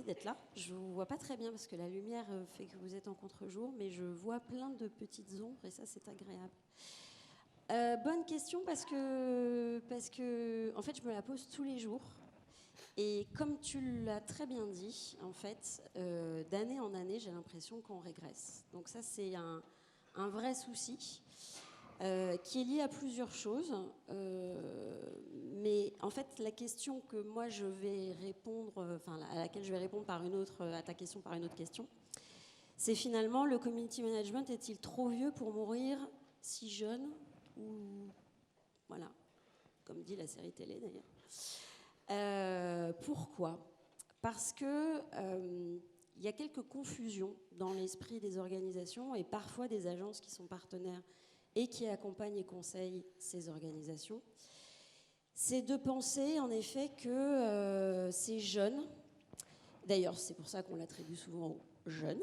d'être là. Je vous vois pas très bien parce que la lumière fait que vous êtes en contre-jour, mais je vois plein de petites ombres et ça, c'est agréable. Bonne question parce que, en fait, je me la pose tous les jours. Et comme tu l'as très bien dit, en fait, d'année en année, j'ai l'impression qu'on régresse. Donc ça, c'est un vrai souci qui est lié à plusieurs choses. Mais en fait, la question que moi je vais répondre, enfin à laquelle je vais répondre par une autre, à ta question par une autre question, c'est finalement le community management est-il trop vieux pour mourir si jeune ou voilà, comme dit la série télé d'ailleurs. Pourquoi ? Parce que y a quelques confusions dans l'esprit des organisations et parfois des agences qui sont partenaires et qui accompagnent et conseillent ces organisations. C'est de penser en effet que ces jeunes, d'ailleurs c'est pour ça qu'on l'attribue souvent aux jeunes,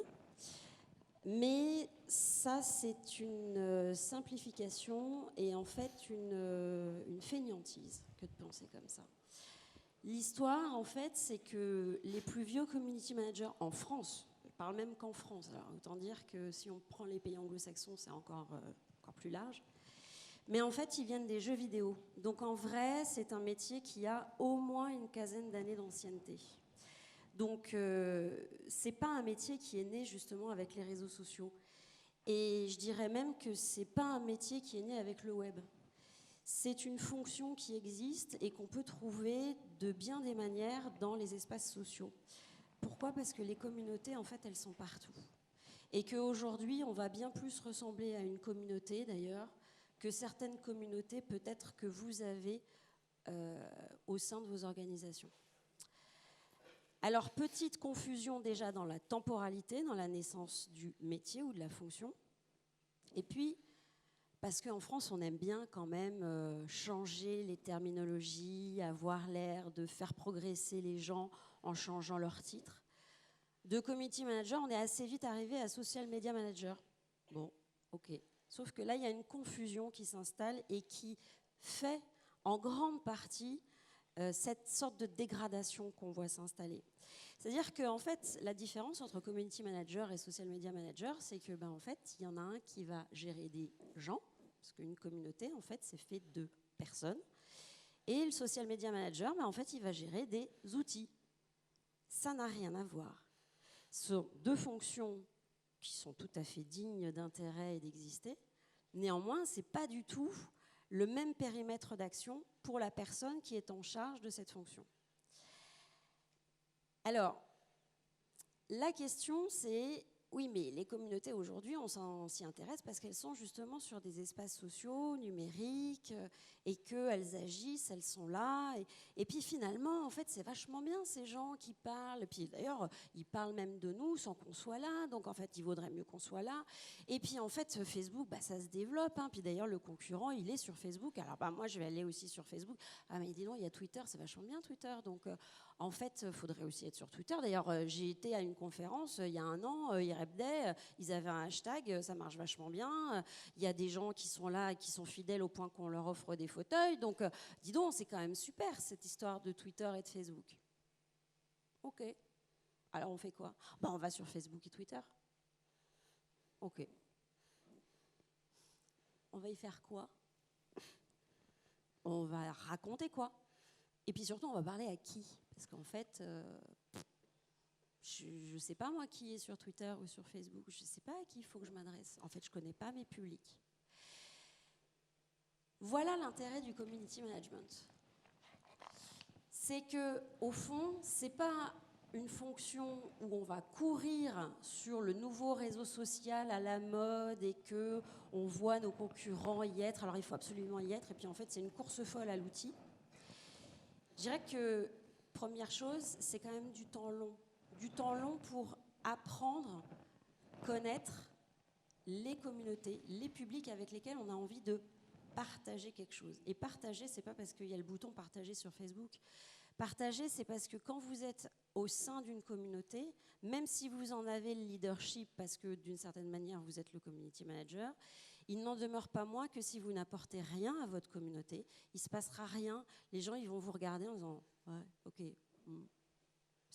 mais ça c'est une simplification et en fait une fainéantise que de penser comme ça. L'histoire, en fait, c'est que les plus vieux community managers en France, je parle même qu'en France, alors autant dire que si on prend les pays anglo-saxons, c'est encore plus large, mais en fait, ils viennent des jeux vidéo. Donc en vrai, c'est un métier qui a au moins une quinzaine d'années d'ancienneté. Donc c'est pas un métier qui est né justement avec les réseaux sociaux. Et je dirais même que c'est pas un métier qui est né avec le web. C'est une fonction qui existe et qu'on peut trouver de bien des manières dans les espaces sociaux. Pourquoi ? Parce que les communautés, en fait, elles sont partout. Et qu'aujourd'hui, on va bien plus ressembler à une communauté, d'ailleurs, que certaines communautés, peut-être, que vous avez au sein de vos organisations. Alors, petite confusion déjà dans la temporalité, dans la naissance du métier ou de la fonction. Et puis, parce qu'en France, on aime bien quand même changer les terminologies, avoir l'air de faire progresser les gens en changeant leur titre. De community manager, on est assez vite arrivé à social media manager. Bon, ok. Sauf que là, il y a une confusion qui s'installe et qui fait en grande partie cette sorte de dégradation qu'on voit s'installer. C'est-à-dire qu'en fait, la différence entre community manager et social media manager, c'est que, en fait, il y en a un qui va gérer des gens, parce qu'une communauté, en fait, c'est fait de personnes. Et le social media manager, en fait, il va gérer des outils. Ça n'a rien à voir. Ce sont deux fonctions qui sont tout à fait dignes d'intérêt et d'exister. Néanmoins, ce n'est pas du tout le même périmètre d'action pour la personne qui est en charge de cette fonction. Alors, la question, c'est, oui, mais les communautés aujourd'hui, on s'y intéresse parce qu'elles sont justement sur des espaces sociaux, numériques, et qu'elles agissent, elles sont là. Et puis finalement, en fait, c'est vachement bien ces gens qui parlent. Et puis d'ailleurs, ils parlent même de nous sans qu'on soit là. Donc en fait, il vaudrait mieux qu'on soit là. Et puis en fait, Facebook, ça se développe. Puis d'ailleurs, le concurrent, il est sur Facebook. Alors moi, je vais aller aussi sur Facebook. Ah mais dis donc, il y a Twitter, c'est vachement bien Twitter. Donc en fait, il faudrait aussi être sur Twitter. D'ailleurs, j'ai été à une conférence il y a un an, IREPDay, ils avaient un hashtag, ça marche vachement bien. Il y a des gens qui sont là et qui sont fidèles au point qu'on leur offre des fauteuils. Donc, dis donc, c'est quand même super, cette histoire de Twitter et de Facebook. Ok. Alors, on fait quoi ? On va sur Facebook et Twitter. Ok. On va y faire quoi ? On va raconter quoi ? Et puis surtout, on va parler à qui ? Parce qu'en fait, je ne sais pas moi qui est sur Twitter ou sur Facebook. Je ne sais pas à qui il faut que je m'adresse. En fait, je ne connais pas mes publics. Voilà l'intérêt du community management. C'est que, au fond, c'est pas une fonction où on va courir sur le nouveau réseau social à la mode et que on voit nos concurrents y être. Alors il faut absolument y être. Et puis en fait, c'est une course folle à l'outil. Je dirais que première chose, c'est quand même du temps long. Du temps long pour apprendre, connaître les communautés, les publics avec lesquels on a envie de partager quelque chose. Et partager, c'est pas parce qu'il y a le bouton partager sur Facebook. Partager, c'est parce que quand vous êtes au sein d'une communauté, même si vous en avez le leadership, parce que d'une certaine manière, vous êtes le community manager, il n'en demeure pas moins que si vous n'apportez rien à votre communauté, il ne se passera rien. Les gens, ils vont vous regarder en disant « ouais, ok,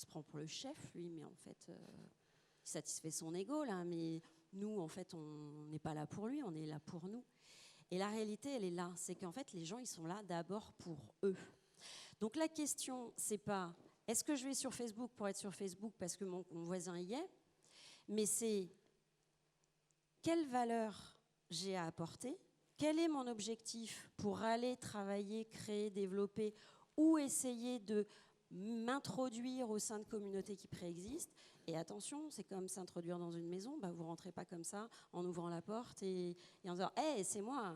se prend pour le chef, lui, mais en fait, il satisfait son ego, là, mais nous, en fait, on n'est pas là pour lui, on est là pour nous. Et la réalité, elle est là, c'est qu'en fait, les gens, ils sont là d'abord pour eux. Donc la question, c'est pas, est-ce que je vais sur Facebook pour être sur Facebook parce que mon voisin y est, mais c'est quelle valeur j'ai à apporter, quel est mon objectif pour aller travailler, créer, développer ou essayer de m'introduire au sein de communautés qui préexistent. Et attention, c'est comme s'introduire dans une maison, bah, vous ne rentrez pas comme ça en ouvrant la porte et en disant « Hey, c'est moi,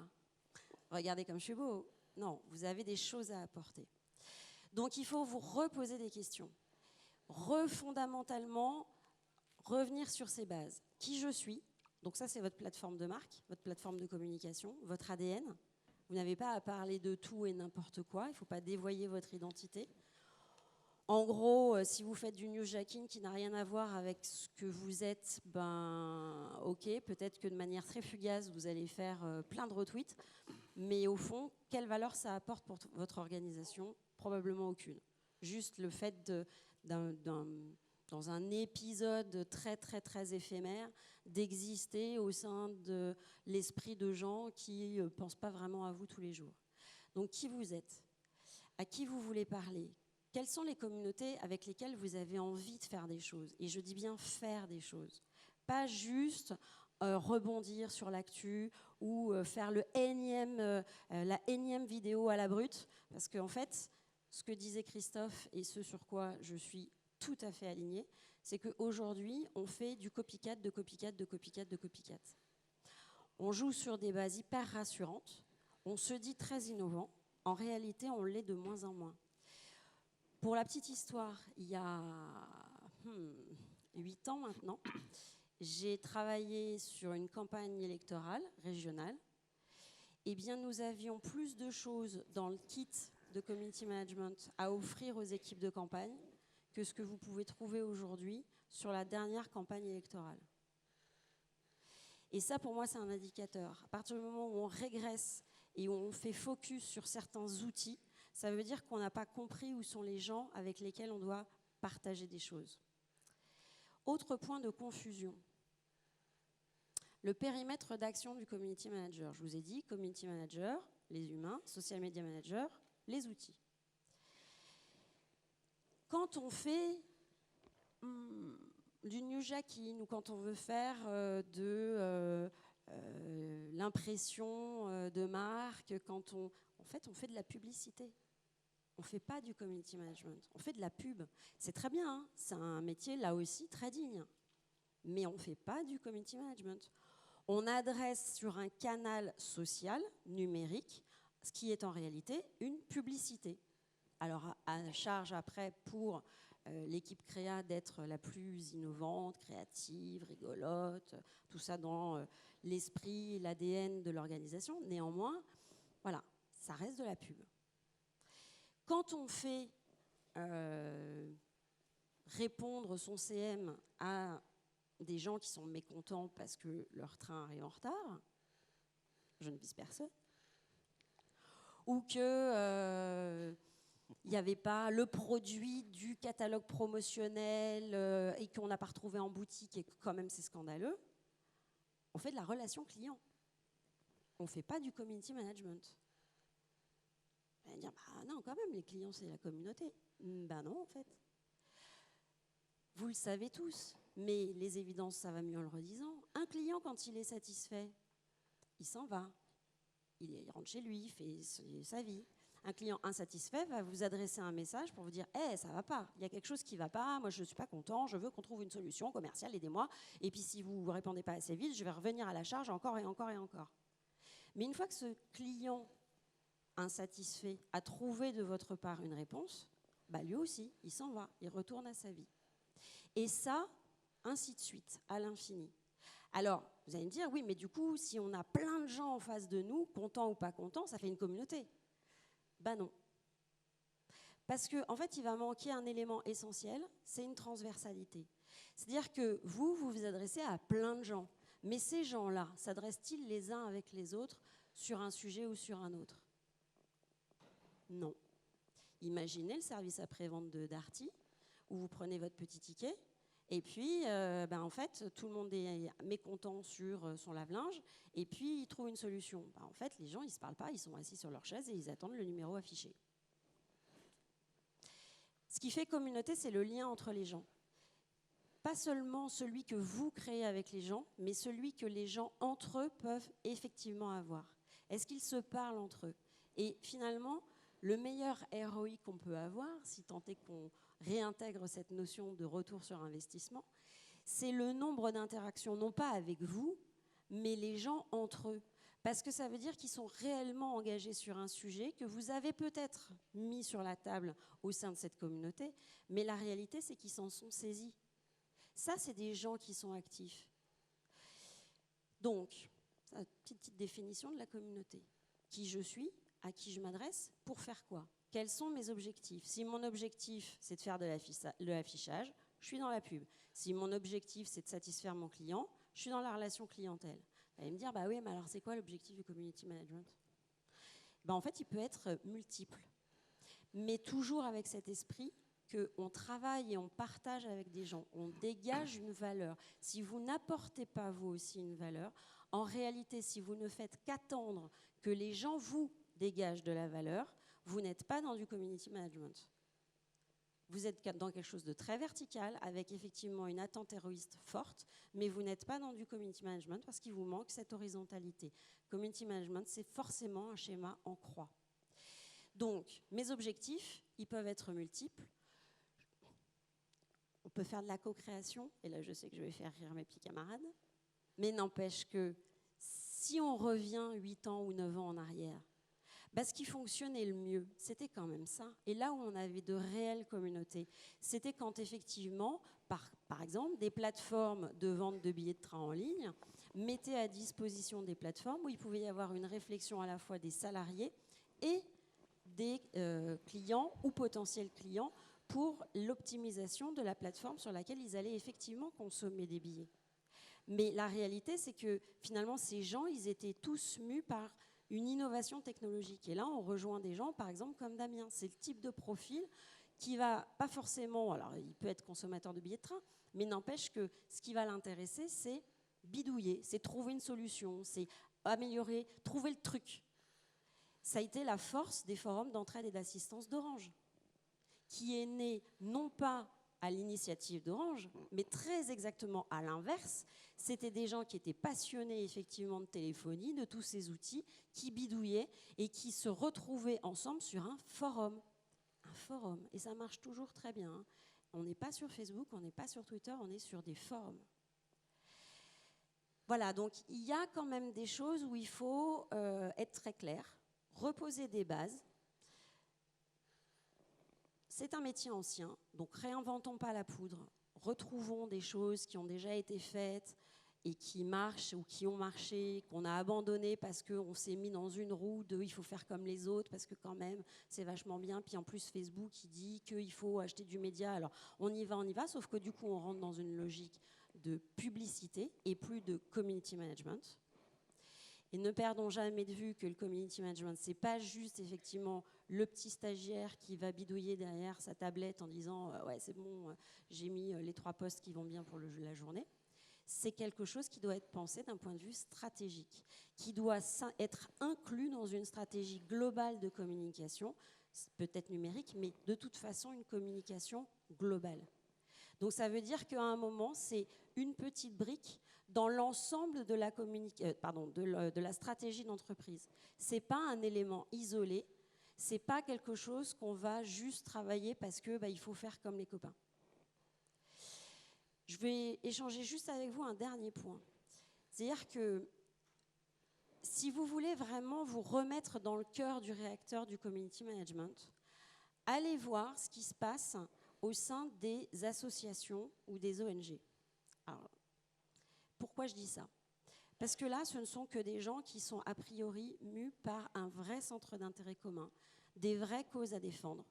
regardez comme je suis beau ». Non, vous avez des choses à apporter. Donc il faut vous reposer des questions. Fondamentalement, revenir sur ces bases. Qui je suis ? Donc ça, c'est votre plateforme de marque, votre plateforme de communication, votre ADN. Vous n'avez pas à parler de tout et n'importe quoi. Il ne faut pas dévoyer votre identité. En gros, si vous faites du newsjacking qui n'a rien à voir avec ce que vous êtes, ben ok, peut-être que de manière très fugace, vous allez faire plein de retweets. Mais au fond, quelle valeur ça apporte pour votre organisation ? Probablement aucune. Juste le fait dans un épisode très, très, très éphémère, d'exister au sein de l'esprit de gens qui ne pensent pas vraiment à vous tous les jours. Donc, qui vous êtes ? À qui vous voulez parler ? Quelles sont les communautés avec lesquelles vous avez envie de faire des choses ? Et je dis bien faire des choses. Pas juste rebondir sur l'actu ou faire la énième vidéo à la brute. Parce qu'en fait, ce que disait Christophe et ce sur quoi je suis tout à fait alignée, c'est qu'aujourd'hui, on fait du copycat, de copycat, de copycat, de copycat. On joue sur des bases hyper rassurantes, on se dit très innovant. En réalité, on l'est de moins en moins. Pour la petite histoire, il y a 8 ans maintenant, j'ai travaillé sur une campagne électorale régionale. Eh bien, nous avions plus de choses dans le kit de community management à offrir aux équipes de campagne que ce que vous pouvez trouver aujourd'hui sur la dernière campagne électorale. Et ça, pour moi, c'est un indicateur. À partir du moment où on régresse et où on fait focus sur certains outils, ça veut dire qu'on n'a pas compris où sont les gens avec lesquels on doit partager des choses. Autre point de confusion. Le périmètre d'action du community manager. Je vous ai dit, community manager, les humains, social media manager, les outils. Quand on fait du newsjacking ou quand on veut faire de l'impression de marque, en fait, on fait de la publicité. On ne fait pas du community management, on fait de la pub. C'est très bien, hein, c'est un métier là aussi très digne. Mais on ne fait pas du community management. On adresse sur un canal social, numérique, ce qui est en réalité une publicité. Alors à charge après pour l'équipe créa d'être la plus innovante, créative, rigolote, tout ça dans l'esprit, l'ADN de l'organisation. Néanmoins, voilà, ça reste de la pub. Quand on fait répondre son CM à des gens qui sont mécontents parce que leur train arrive en retard, je ne vise personne, ou que il n'y avait pas le produit du catalogue promotionnel et qu'on n'a pas retrouvé en boutique et que quand même c'est scandaleux, on fait de la relation client. On ne fait pas du community management. On va dire, bah non, quand même, les clients, c'est la communauté. Ben non, en fait. Vous le savez tous, mais les évidences, ça va mieux en le redisant. Un client, quand il est satisfait, il s'en va. Il rentre chez lui, il fait sa vie. Un client insatisfait va vous adresser un message pour vous dire « Hey, ça va pas, il y a quelque chose qui va pas, moi je ne suis pas content, je veux qu'on trouve une solution commerciale, aidez-moi. Et puis si vous ne répondez pas assez vite, je vais revenir à la charge encore et encore et encore. » Mais une fois que ce client insatisfait a trouvé de votre part une réponse, bah lui aussi, il s'en va, il retourne à sa vie. Et ça, ainsi de suite, à l'infini. Alors, vous allez me dire, oui, mais du coup, si on a plein de gens en face de nous, contents ou pas contents, ça fait une communauté. Ben non. Parce qu'en fait, il va manquer un élément essentiel, c'est une transversalité. C'est-à-dire que vous vous adressez à plein de gens. Mais ces gens-là, s'adressent-ils les uns avec les autres sur un sujet ou sur un autre ? Non. Imaginez le service après-vente de Darty, où vous prenez votre petit ticket. Et puis, en fait, tout le monde est mécontent sur son lave-linge. Et puis, il trouve une solution. En fait, les gens, ils ne se parlent pas. Ils sont assis sur leur chaise et ils attendent le numéro affiché. Ce qui fait communauté, c'est le lien entre les gens. Pas seulement celui que vous créez avec les gens, mais celui que les gens entre eux peuvent effectivement avoir. Est-ce qu'ils se parlent entre eux? Et finalement, le meilleur ROI qu'on peut avoir, si tant est qu'on réintègre cette notion de retour sur investissement, c'est le nombre d'interactions, non pas avec vous, mais les gens entre eux. Parce que ça veut dire qu'ils sont réellement engagés sur un sujet que vous avez peut-être mis sur la table au sein de cette communauté, mais la réalité, c'est qu'ils s'en sont saisis. Ça, c'est des gens qui sont actifs. Donc, une petite définition de la communauté. Qui je suis, à qui je m'adresse, pour faire quoi? Quels sont mes objectifs? Si mon objectif, c'est de faire de l'affichage, je suis dans la pub. Si mon objectif, c'est de satisfaire mon client, je suis dans la relation clientèle. Vous allez me dire, bah oui, mais alors c'est quoi l'objectif du community management? En fait, il peut être multiple, mais toujours avec cet esprit qu'on travaille et on partage avec des gens, on dégage une valeur. Si vous n'apportez pas vous aussi une valeur, en réalité, si vous ne faites qu'attendre que les gens vous dégagent de la valeur, vous n'êtes pas dans du community management. Vous êtes dans quelque chose de très vertical, avec effectivement une attente héroïste forte, mais vous n'êtes pas dans du community management parce qu'il vous manque cette horizontalité. Community management, c'est forcément un schéma en croix. Donc, mes objectifs, ils peuvent être multiples. On peut faire de la co-création, et là je sais que je vais faire rire mes petits camarades, mais n'empêche que si on revient 8 ans ou 9 ans en arrière, ce qui fonctionnait le mieux, c'était quand même ça. Et là où on avait de réelles communautés, c'était quand effectivement, par exemple, des plateformes de vente de billets de train en ligne mettaient à disposition des plateformes où il pouvait y avoir une réflexion à la fois des salariés et des clients ou potentiels clients pour l'optimisation de la plateforme sur laquelle ils allaient effectivement consommer des billets. Mais la réalité, c'est que finalement, ces gens, ils étaient tous mus par une innovation technologique. Et là, on rejoint des gens, par exemple, comme Damien. C'est le type de profil qui va pas forcément... Alors, il peut être consommateur de billets de train, mais n'empêche que ce qui va l'intéresser, c'est bidouiller, c'est trouver une solution, c'est améliorer, trouver le truc. Ça a été la force des forums d'entraide et d'assistance d'Orange, qui est né non pas à l'initiative d'Orange, mais très exactement à l'inverse. C'était des gens qui étaient passionnés effectivement de téléphonie, de tous ces outils, qui bidouillaient et qui se retrouvaient ensemble sur un forum. Un forum. Et ça marche toujours très bien. Hein. On n'est pas sur Facebook, on n'est pas sur Twitter, on est sur des forums. Voilà, donc il y a quand même des choses où il faut être très clair, reposer des bases. C'est un métier ancien, donc réinventons pas la poudre. Retrouvons des choses qui ont déjà été faites et qui marchent ou qui ont marché, qu'on a abandonné parce qu'on s'est mis dans une roue de il faut faire comme les autres parce que quand même c'est vachement bien. Puis en plus Facebook il dit qu'il faut acheter du média. Alors on y va, sauf que du coup on rentre dans une logique de publicité et plus de community management. Et ne perdons jamais de vue que le community management, c'est pas juste effectivement le petit stagiaire qui va bidouiller derrière sa tablette en disant ouais c'est bon, j'ai mis les 3 posts qui vont bien pour la journée. C'est quelque chose qui doit être pensé d'un point de vue stratégique, qui doit être inclus dans une stratégie globale de communication, peut-être numérique, mais de toute façon une communication globale. Donc ça veut dire qu'à un moment, c'est une petite brique dans l'ensemble de la stratégie d'entreprise. Ce n'est pas un élément isolé, ce n'est pas quelque chose qu'on va juste travailler parce qu'il faut faire comme les copains. Je vais échanger juste avec vous un dernier point. C'est-à-dire que si vous voulez vraiment vous remettre dans le cœur du réacteur du community management, allez voir ce qui se passe au sein des associations ou des ONG. Alors, pourquoi je dis ça? Parce que là, ce ne sont que des gens qui sont a priori mus par un vrai centre d'intérêt commun, des vraies causes à défendre,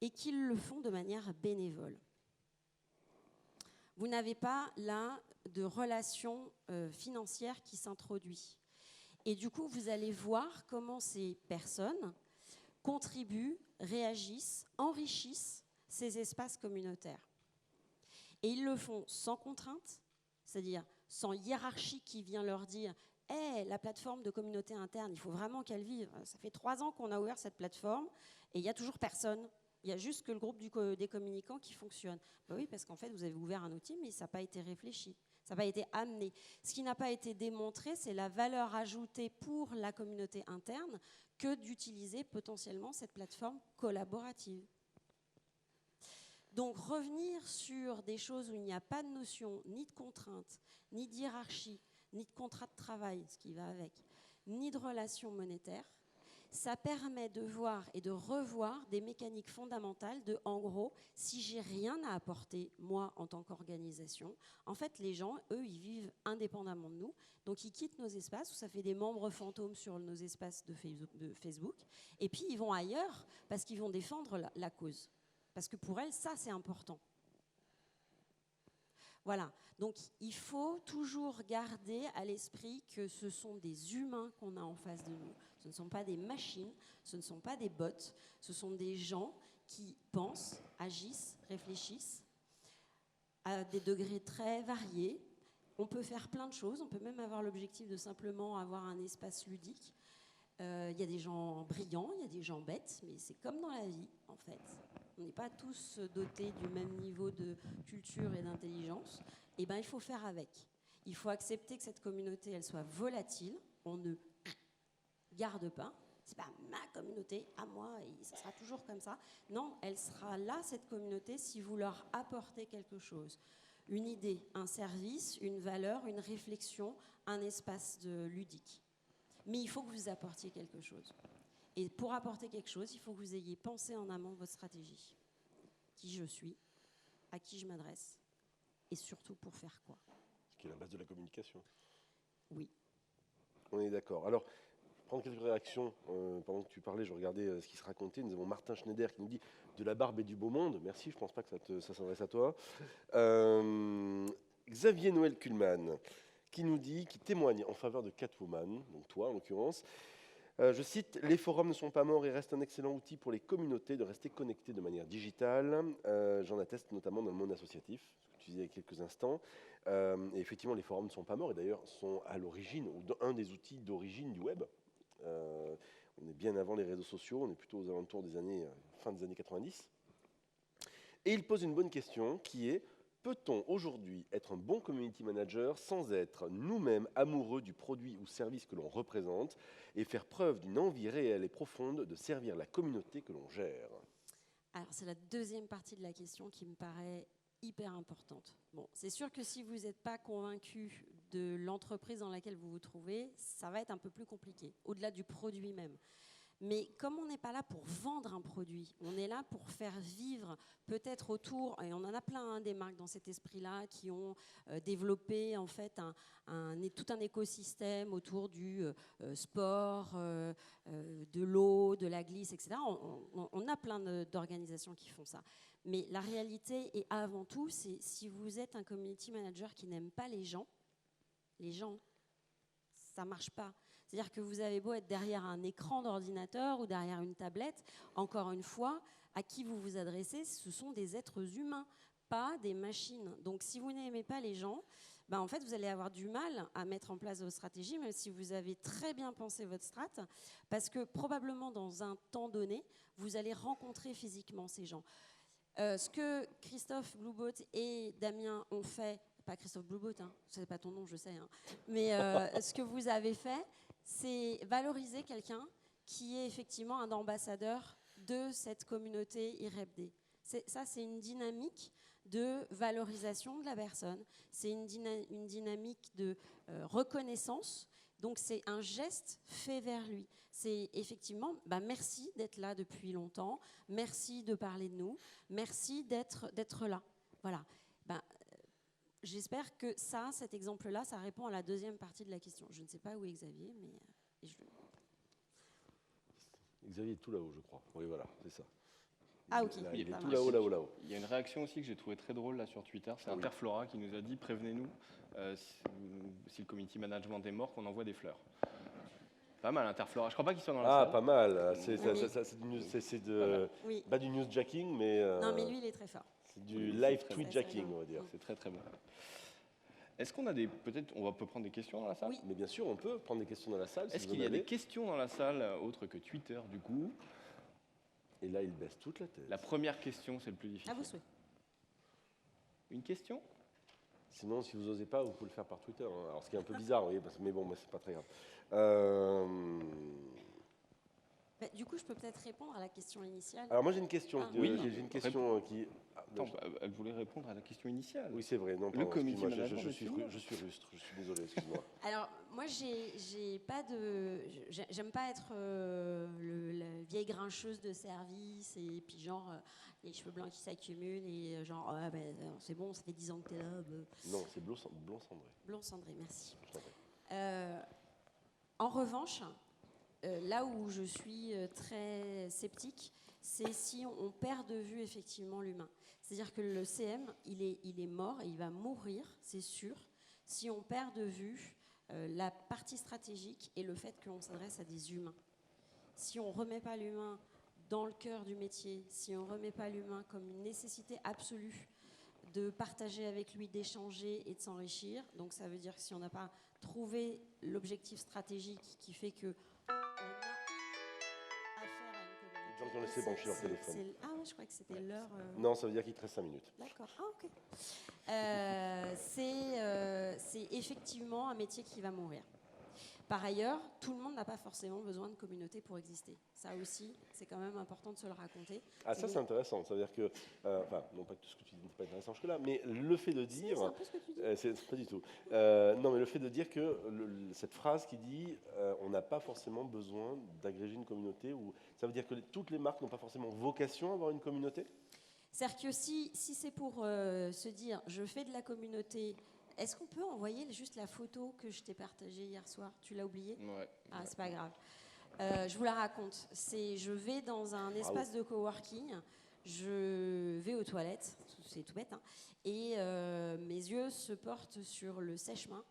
et qu'ils le font de manière bénévole. Vous n'avez pas là de relation financière qui s'introduit. Et du coup, vous allez voir comment ces personnes contribuent, réagissent, enrichissent ces espaces communautaires. Et ils le font sans contrainte, c'est-à-dire sans hiérarchie qui vient leur dire « Hey, la plateforme de communauté interne, il faut vraiment qu'elle vive. Ça fait 3 ans qu'on a ouvert cette plateforme et il n'y a toujours personne. Il y a juste que le groupe des communicants qui fonctionne. » Ben oui, parce qu'en fait, vous avez ouvert un outil, mais ça n'a pas été réfléchi. Ça n'a pas été amené. Ce qui n'a pas été démontré, c'est la valeur ajoutée pour la communauté interne que d'utiliser potentiellement cette plateforme collaborative. Donc revenir sur des choses où il n'y a pas de notion ni de contrainte, ni de hiérarchie, ni de contrat de travail, ce qui va avec, ni de relations monétaires, ça permet de voir et de revoir des mécaniques fondamentales de, en gros, si j'ai rien à apporter, moi, en tant qu'organisation, en fait, les gens, eux, ils vivent indépendamment de nous, donc ils quittent nos espaces, où ça fait des membres fantômes sur nos espaces de Facebook, et puis ils vont ailleurs parce qu'ils vont défendre la cause. Parce que pour elles, ça, c'est important. Voilà, donc il faut toujours garder à l'esprit que ce sont des humains qu'on a en face de nous. Ce ne sont pas des machines, ce ne sont pas des bots, ce sont des gens qui pensent, agissent, réfléchissent à des degrés très variés. On peut faire plein de choses, on peut même avoir l'objectif de simplement avoir un espace ludique. Il y a des gens brillants, il y a des gens bêtes, mais c'est comme dans la vie, en fait. On n'est pas tous dotés du même niveau de culture et d'intelligence. Et ben, il faut faire avec. Il faut accepter que cette communauté, elle soit volatile. On ne garde pas. C'est pas ma communauté, à moi, et ça sera toujours comme ça. Non, elle sera là, cette communauté, si vous leur apportez quelque chose. Une idée, un service, une valeur, une réflexion, un espace ludique. Mais il faut que vous apportiez quelque chose. Et pour apporter quelque chose, il faut que vous ayez pensé en amont votre stratégie. Qui je suis, à qui je m'adresse, et surtout pour faire quoi. Ce qui est la base de la communication. Oui. On est d'accord. Alors, je vais prendre quelques réactions. Pendant que tu parlais, je regardais ce qui se racontait. Nous avons Martin Schneider qui nous dit « De la barbe et du beau monde ». Merci, je ne pense pas que ça s'adresse à toi. Xavier Noël Kuhlmann qui témoigne en faveur de Catwoman, donc toi en l'occurrence. Je cite, « Les forums ne sont pas morts et restent un excellent outil pour les communautés de rester connectées de manière digitale. J'en atteste notamment dans le monde associatif, ce que tu disais il y a quelques instants. Et effectivement, les forums ne sont pas morts et d'ailleurs sont à l'origine, ou un des outils d'origine du web. On est bien avant les réseaux sociaux, on est plutôt aux alentours des fin des années 90. Et il pose une bonne question qui est, peut-on aujourd'hui être un bon community manager sans être nous-mêmes amoureux du produit ou service que l'on représente et faire preuve d'une envie réelle et profonde de servir la communauté que l'on gère? Alors, c'est la deuxième partie de la question qui me paraît hyper importante. Bon, c'est sûr que si vous n'êtes pas convaincu de l'entreprise dans laquelle vous vous trouvez, ça va être un peu plus compliqué, au-delà du produit même. Mais comme on n'est pas là pour vendre un produit, on est là pour faire vivre peut-être autour, et on en a plein des marques dans cet esprit-là qui ont développé en fait tout un écosystème autour du sport, de l'eau, de la glisse, etc. On a plein d'organisations qui font ça. Mais la réalité, et avant tout, c'est si vous êtes un community manager qui n'aime pas les gens, ça ne marche pas. C'est-à-dire que vous avez beau être derrière un écran d'ordinateur ou derrière une tablette, encore une fois, à qui vous vous adressez, ce sont des êtres humains, pas des machines. Donc si vous n'aimez pas les gens, en fait, vous allez avoir du mal à mettre en place vos stratégies, même si vous avez très bien pensé votre strat, parce que probablement dans un temps donné, vous allez rencontrer physiquement ces gens. Ce que Christophe Blueboat et Damien ont fait, pas Christophe Blueboat, hein, c'est pas ton nom, je sais, hein, mais ce que vous avez fait, c'est valoriser quelqu'un qui est effectivement un ambassadeur de cette communauté IREBD. Ça, c'est une dynamique de valorisation de la personne, c'est une dynamique de reconnaissance, donc c'est un geste fait vers lui. C'est effectivement, merci d'être là depuis longtemps, merci de parler de nous, merci d'être là. Voilà. J'espère que cet exemple-là, ça répond à la deuxième partie de la question. Je ne sais pas où est Xavier, mais... Xavier est tout là-haut, je crois. Oui, voilà, c'est ça. Ah, ok. Là, il est tout là-haut, là-haut. Il y a une réaction aussi que j'ai trouvée très drôle là sur Twitter. C'est Interflora qui nous a dit « Prévenez-nous, si le community management est mort, qu'on envoie des fleurs ». Pas mal, Interflora. Je crois pas qu'ils soient dans la salle. Ah, pas mal. C'est oui. pas du newsjacking, mais... Non, mais lui, il est très fort. C'est du Oui, live c'est très tweet bon. jacking, on va dire. C'est très très bon. Est-ce qu'on a peut-être, on peut prendre des questions dans la salle? Oui. Mais bien sûr, on peut prendre des questions dans la salle. Est-ce qu'il y a des questions dans la salle, autres que Twitter, du coup? Et là, il baisse toute la tête. La première question, c'est le plus difficile. À vous souhait. Une question? Sinon, si vous n'osez pas, vous pouvez le faire par Twitter. Hein. Alors, ce qui est un peu bizarre, oui, mais bon, c'est pas très grave. Du coup, je peux peut-être répondre à la question initiale. Alors, moi, j'ai une question. Ah. Oui. J'ai une question qui. Attends, elle voulait répondre à la question initiale. Oui, c'est vrai. Non, Le pardon, community excuse-moi, management, je suis excuse-moi. rustre. Je suis désolé, excuse-moi. Alors, moi, j'ai pas de. J'aime pas être la vieille grincheuse de service et puis genre les cheveux blancs qui s'accumulent et genre ah, ben, c'est bon, ça fait 10 ans que t'es là. Non, c'est blond cendré. Blond cendré, merci. Je t'en prie. En revanche, là où je suis très sceptique, c'est si on perd de vue effectivement l'humain. C'est-à-dire que le CM, il est mort et il va mourir, c'est sûr, si on perd de vue la partie stratégique et le fait qu'on s'adresse à des humains. Si on ne remet pas l'humain dans le cœur du métier, si on ne remet pas l'humain comme une nécessité absolue de partager avec lui, d'échanger et de s'enrichir, donc ça veut dire que si on n'a pas trouvé l'objectif stratégique qui fait que on a affaire à une communauté. Les gens qui ont laissé brancher leur téléphone. Ah ouais, je crois que c'était l'heure. Non, ça veut dire qu'il te reste 5 minutes. D'accord. Ah ok. C'est effectivement un métier qui va mourir. Par ailleurs, tout le monde n'a pas forcément besoin de communauté pour exister. Ça aussi, c'est quand même important de se le raconter. Ah, ça, c'est intéressant. Ça veut dire que, enfin, non pas que tout ce que tu dis n'est pas intéressant jusque-là, mais le fait de dire. C'est un peu ce que tu dis. C'est pas du tout. Non, mais le fait de dire que cette phrase qui dit on n'a pas forcément besoin d'agréger une communauté, ou ça veut dire que toutes les marques n'ont pas forcément vocation à avoir une communauté. C'est-à-dire que si c'est pour se dire je fais de la communauté, est-ce qu'on peut envoyer juste la photo que je t'ai partagée hier soir? Tu l'as oubliée? Ouais. Ah, c'est pas grave. Je vous la raconte. Je vais dans un espace de coworking, je vais aux toilettes, c'est tout bête, hein, et mes yeux se portent sur le sèche-main.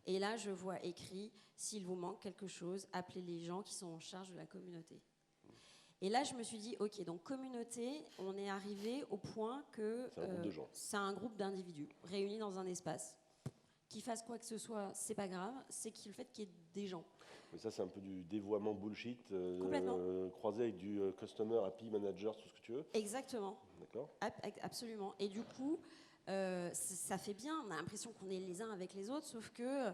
Et là, je vois écrit « S'il vous manque quelque chose, appelez les gens qui sont en charge de la communauté ». Et là, je me suis dit, ok, donc communauté, on est arrivé au point que C'est un groupe de gens. c'est un groupe d'individus réunis dans un espace. Qu'ils fassent quoi que ce soit, c'est pas grave, c'est le fait qu'il y ait des gens. Mais ça, c'est un peu du dévoiement bullshit, Complètement. croisé avec du customer, happy manager, tout ce que tu veux. Exactement. D'accord. Absolument. Et du coup, ça fait bien, on a l'impression qu'on est les uns avec les autres, sauf que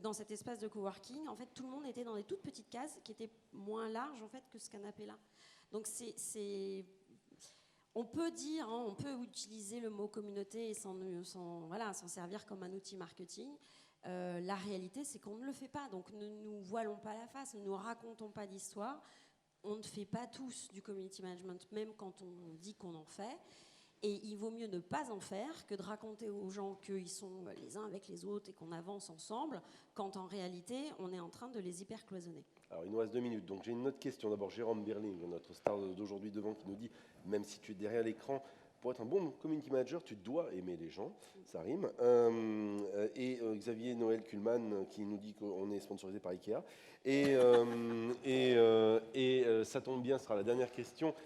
dans cet espace de coworking, en fait, tout le monde était dans des toutes petites cases qui étaient moins larges en fait que ce canapé-là. Donc on peut dire, hein, on peut utiliser le mot communauté et s'en servir comme un outil marketing. La réalité, c'est qu'on ne le fait pas. Donc ne nous voilons pas la face, ne nous racontons pas d'histoire. On ne fait pas tous du community management, même quand on dit qu'on en fait. Et il vaut mieux ne pas en faire que de raconter aux gens qu'ils sont les uns avec les autres et qu'on avance ensemble, quand en réalité, on est en train de les hyper cloisonner. Alors, il nous reste 2 minutes. Donc, j'ai une autre question. D'abord, Jérôme Birling, notre star d'aujourd'hui devant, qui nous dit, même si tu es derrière l'écran, pour être un bon community manager, tu dois aimer les gens. Ça rime. Et Xavier Noël Kuhlmann, qui nous dit qu'on est sponsorisé par Ikea. Et ça tombe bien, ce sera la dernière question.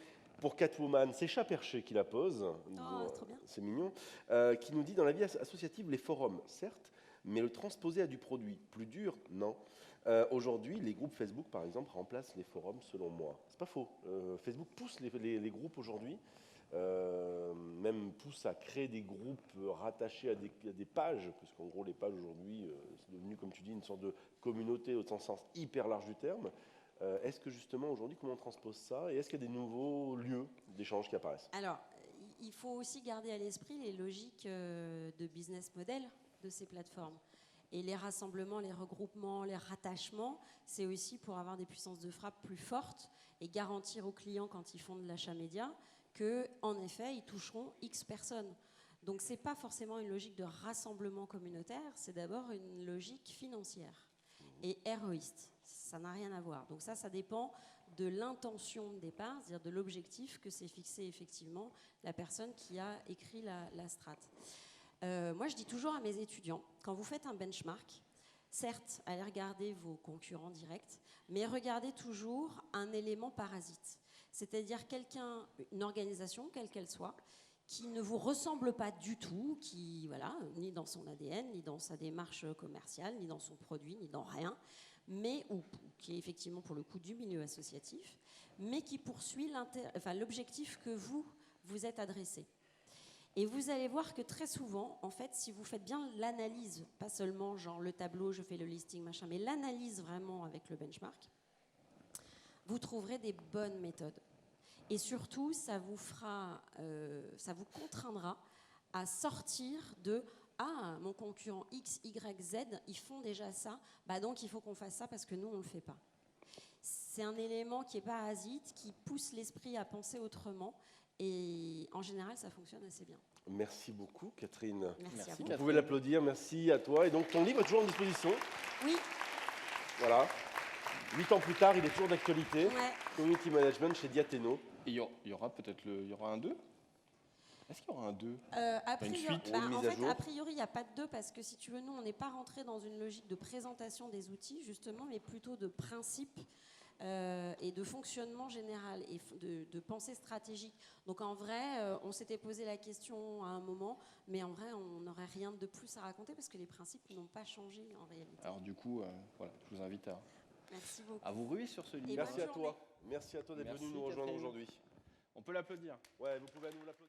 Pour Catwoman, c'est Chat Perché qui la pose. C'est trop bien. C'est mignon. Qui nous dit, dans la vie associative, les forums, certes, mais le transposer à du produit, plus dur, non. Aujourd'hui, les groupes Facebook, par exemple, remplacent les forums, selon moi. C'est pas faux. Facebook pousse les groupes aujourd'hui, même pousse à créer des groupes rattachés à des pages, parce qu'en gros, les pages aujourd'hui, c'est devenu, comme tu dis, une sorte de communauté au sens hyper large du terme. Est-ce que justement, aujourd'hui, comment on transpose ça? Et est-ce qu'il y a des nouveaux lieux d'échange qui apparaissent? Alors, il faut aussi garder à l'esprit les logiques de business model de ces plateformes. Et les rassemblements, les regroupements, les rattachements, c'est aussi pour avoir des puissances de frappe plus fortes et garantir aux clients, quand ils font de l'achat média, qu'en effet, ils toucheront X personnes. Donc, ce n'est pas forcément une logique de rassemblement communautaire, c'est d'abord une logique financière et héroïste. Ça n'a rien à voir. Donc ça dépend de l'intention de départ, c'est-à-dire de l'objectif que s'est fixé effectivement la personne qui a écrit la strate. Moi, je dis toujours à mes étudiants, quand vous faites un benchmark, certes, allez regarder vos concurrents directs, mais regardez toujours un élément parasite. C'est-à-dire une organisation, quelle qu'elle soit, qui ne vous ressemble pas du tout, qui, voilà, ni dans son ADN, ni dans sa démarche commerciale, ni dans son produit, ni dans rien, mais ou qui est effectivement pour le coup du milieu associatif, mais qui poursuit l'objectif que vous êtes adressé. Et vous allez voir que très souvent, en fait, si vous faites bien l'analyse, pas seulement genre le tableau, je fais le listing, machin, mais l'analyse vraiment avec le benchmark, vous trouverez des bonnes méthodes. Et surtout, ça vous contraindra à sortir de « Ah, mon concurrent X, Y, Z, ils font déjà ça, bah donc il faut qu'on fasse ça parce que nous, on ne le fait pas. » C'est un élément qui est parasite, qui pousse l'esprit à penser autrement. Et en général, ça fonctionne assez bien. Merci beaucoup, Catherine. Merci à vous. Vous pouvez l'applaudir, merci à toi. Et donc, ton livre est toujours en disposition. Oui. Voilà. 8 ans plus tard, il est toujours d'actualité. Ouais. Community Management chez Diathéno. Et il y aura peut-être il y aura un 2 ? Est-ce qu'il y aura un 2 A Une priori, suite, une mise en à fait, jour. a priori, il n'y a pas de 2 parce que si tu veux, nous, on n'est pas rentré dans une logique de présentation des outils, justement, mais plutôt de principe et de fonctionnement général et de pensée stratégique. Donc en vrai, on s'était posé la question à un moment, mais en vrai, on n'aurait rien de plus à raconter parce que les principes n'ont pas changé en réalité. Alors du coup, voilà, je vous invite Merci beaucoup. à vous ruer sur ce livre. Et Merci bonne à toi. journée. Merci à toi d'être Merci, venu nous rejoindre Catherine. aujourd'hui. On peut l'applaudir. Ouais, vous pouvez nous l'applaudir.